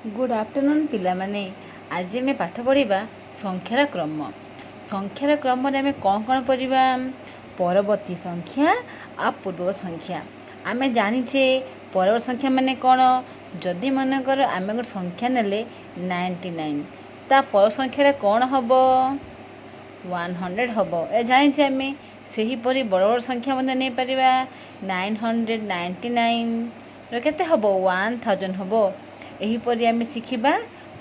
Good afternoon पिला माने आज आम पाठ पढ़ा संख्यार क्रम। संख्यार क्रम आम कौन कौन पढ़ा परवर्ती संख्या आ पूर्व संख्या। आम जाचे परवर्ती संख्या माने कौन जदि मनकर आम गोटे संख्या नेले 99 ता पर संख्या कौन हम 100 हम ए जाचे आम सेहीपरि बड़ बड़ संख्या नहीं पार 999 केते हम 1000 हम एहीपरि आम शिखा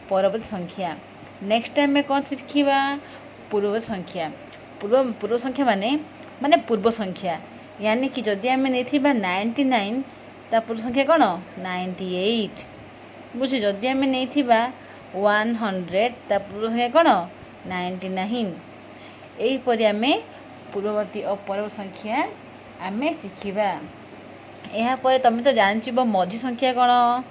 परवर्ती संख्या। नेक्स्ट आम कौन शिखा पूर्व संख्या। पूर्व संख्या माने पूर्व संख्या यानी कि जदि आम नहीं 99 ता पूर्व संख्या कौन 98 बुझे। जदि आम नहीं 100 ता पूर्व संख्या कौन 99। एहीपरि आम पूर्ववर्ती और परवर्ती संख्या आम शिखा। यापर तुम तो जान मझी संख्या कौन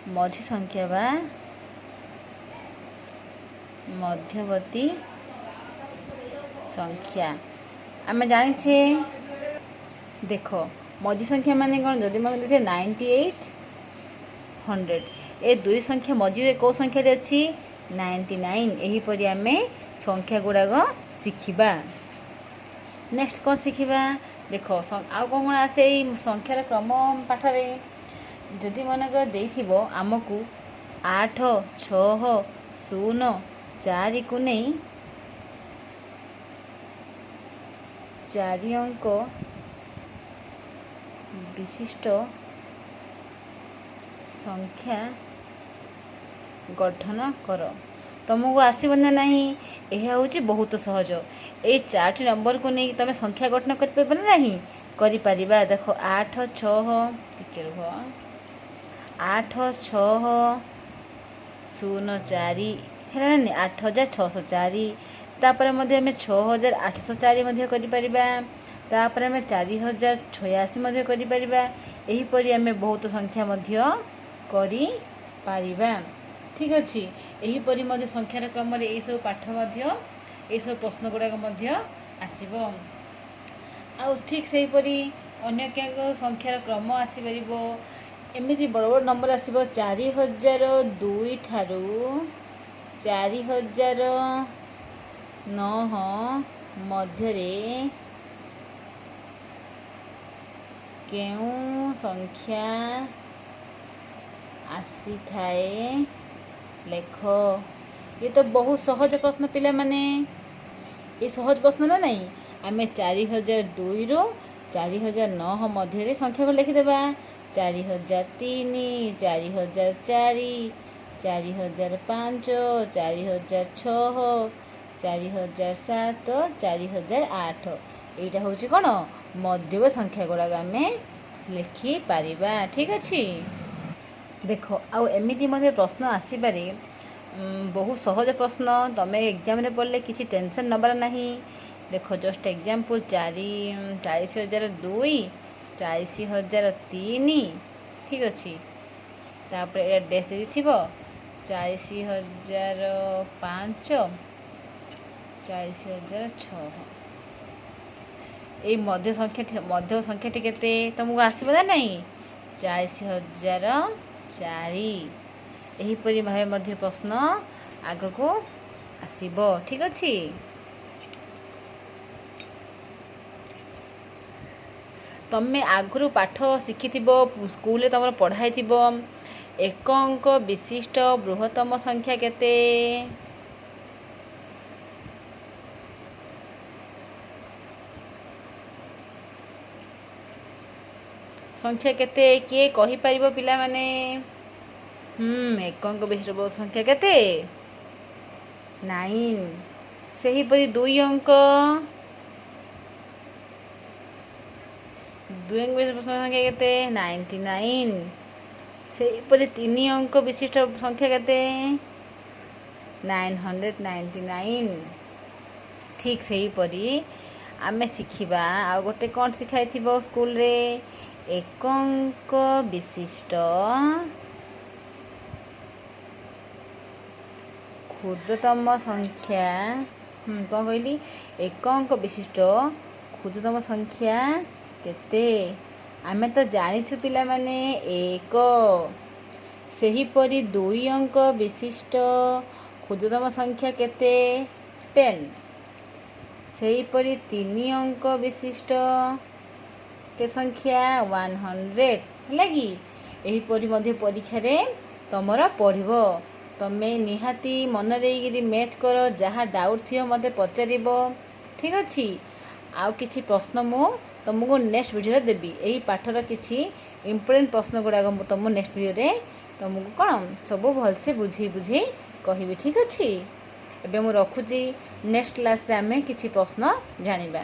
मझी संख्या बा मध्यवर्ती संख्या आम जाने। देख मझी संख्या माने कौन जदि मैं 98 100 ए दुई संख्या मझी कौ संख्या अच्छी 99। एहीपरि आम संख्या गुड़ाक शिखा। नेक्स्ट कौन शिखा देख आउ कौन आसे संख्यार क्रम पाठरे जदि मनक देइथिबो आमको 8 6 0 4 को नहीं 4 अंक विशिष्ट संख्या गठन कर तुमको आसब ना नहीं। यह हूँ बहुत सहज ये 4टी नंबर को नहीं तुम संख्या गठन कर नहीं करि परिबा। देखो 8 6 टिके रुह 8 6 0 4 है 8604 तापर आम 6804 कर 4086 कर आम बहुत संख्या करि पारिबा। ठीक अच्छे यहीपरि संख्यार क्रम यही सब पाठ यही सब प्रश्न गुड़ाक आसब। आ ठीक से हीपरि अन्य क्या संख्यार क्रम आसीपर एमती बड़ बड़ नंबर आसब 4002 ठारू 4009 मध्यरे केउं संख्या आसी थाए लेख। ये तो बहुत सहज प्रश्न पिला माने ये सहज प्रश्न ना नहीं। आम 4002 रु 4009 मध्य संख्या को लिखिदेबा 4003 4004 4005 4006 4007 4008 यहाँ हूँ कौन मध्य संख्या गुड़ाक आम लिखिपर। ठीक अच्छे देख आमती प्रश्न आसपारे बहुत सहज प्रश्न तुम एग्जाम रे पढ़ले किसी टेंशन नबार नहीं। देख जस्ट एग्जाम्पल 40,002 40,003 ठीक अच्छे तापर डेस दे 40,005 40,006 ये मध्य संख्या केते तुमको आसब ना नहीं 40,004 एहीपरि भाव प्रश्न आग को आसब। ठीक अच्छे तमें आगु पाठ शिखि स्कूल तुम पढ़ाई एक अंक विशिष्ट बृहत्तम संख्या केते संख्या केते किए कहि परिबो पिला माने एक अंक विशिष्ट संख्या केते 9। सेहीपरि 2 अंक विशिष्ट संख्या केते 99। सेहीपरि 3 अंक विशिष्ट संख्या केते 999। ठीक सेहीपरि आम शिखा आ गोटे कौन शिखाई स्कूल रे एक अंक विशिष्ट क्षुद्रतम संख्या कौन कहली एक अंक विशिष्ट क्षुद्रतम संख्या केते ଆମେ ତ ଜାଣିଛୁ ପିଲାମାନେ 1। ସେହିପରି 2 ଅଙ୍କ ବିଶିଷ୍ଟ କ୍ଷୁଦ୍ରତମ ସଂଖ୍ୟା କେତେ? 10। ସେହିପରି 3 ଅଙ୍କ ବିଶିଷ୍ଟ କେ ସଂଖ୍ୟା 100 ହେଲା କି? ଏହିପରି ମଧ୍ୟ ପରୀକ୍ଷାରେ ତମର ପଢ଼ିବ। ତମେ ନିହାତି ମନ ଦେଇକିରି ମ୍ୟାଥ୍ କର। ଯାହା ଡାଉଟ୍ ଥିବ ମୋତେ ପଚାରିବ, ଠିକ୍ ଅଛି? ଆଉ କିଛି ପ୍ରଶ୍ନ ମୁଁ ତୁମକୁ ନେକ୍ସଟ ଭିଡ଼ିଓରେ ଦେବି। ଏହି ପାଠର କିଛି ଇମ୍ପୋର୍ଟାଣ୍ଟ ପ୍ରଶ୍ନ ଗୁଡ଼ାକ ମୁଁ ତୁମକୁ ନେକ୍ସଟ ଭିଡ଼ିଓରେ ତୁମକୁ କ'ଣ ସବୁ ଭଲସେ ବୁଝେଇ କହିବି, ଠିକ୍ ଅଛି? ଏବେ ମୁଁ ରଖୁଛି। ନେକ୍ସଟ କ୍ଲାସ୍ରେ ଆମେ କିଛି ପ୍ରଶ୍ନ ଜାଣିବା।